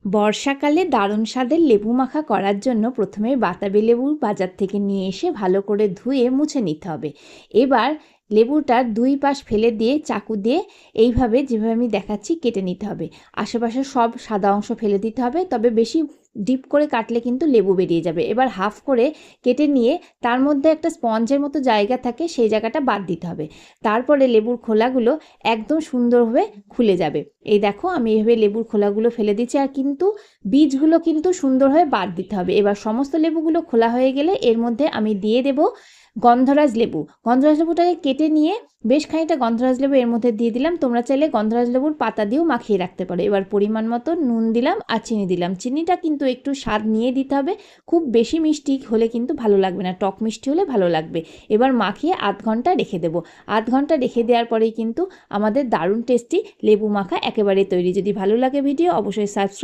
বর্ষাকালে দারুণ স্বাদের লেবু মাখা করার জন্য প্রথমে বাতাবি লেবু বাজার থেকে নিয়ে এসে ভালো করে ধুয়ে মুছে নিতে হবে। এবার লেবুটার দুই পাশ ফেলে দিয়ে চাকু দিয়ে এইভাবে যেভাবে আমি দেখাচ্ছি কেটে নিতে হবে। আশেপাশে সব সাদা অংশ ফেলে দিতে হবে, তবে বেশি ডিপ করে কাটলে কিন্তু লেবু বেরিয়ে যাবে। এবার হাফ করে কেটে নিয়ে তার মধ্যে একটা স্পঞ্জের মতো জায়গা থাকে, সেই জায়গাটা বাদ দিতে হবে। তারপরে লেবুর খোলাগুলো একদম সুন্দরভাবে খুলে যাবে। এই দেখো আমি এভাবে লেবুর খোলাগুলো ফেলে দিচ্ছি, আর কিন্তু বীজগুলো কিন্তু সুন্দরভাবে বাদ দিতে হবে। এবার সমস্ত লেবুগুলো খোলা হয়ে গেলে এর মধ্যে আমি দিয়ে দেব গন্ধরাজ লেবু। গন্ধরাজ লেবুটাকে কেটে নিয়ে বেশ খানিকটা গন্ধরাজ লেবু এর মধ্যে দিয়ে দিলাম। তোমরা চাইলে গন্ধরাজ লেবুর পাতা দিয়েও মাখিয়ে রাখতে পারো। এবার পরিমাণ মতো নুন দিলাম আর চিনি দিলাম। চিনিটা কিন্তু একটু স্বাদ নিয়ে দিতে হবে, খুব বেশি মিষ্টি হলে কিন্তু ভালো লাগবে না, টক মিষ্টি হলে ভালো লাগবে। এবার মাখিয়ে আধ ঘন্টা রেখে দেবো। আধ ঘন্টা রেখে দেওয়ার পরেই কিন্তু আমাদের দারুণ টেস্টি লেবু মাখা একেবারে তৈরি। যদি ভালো লাগে ভিডিও অবশ্যই সাবস্ক্রাইব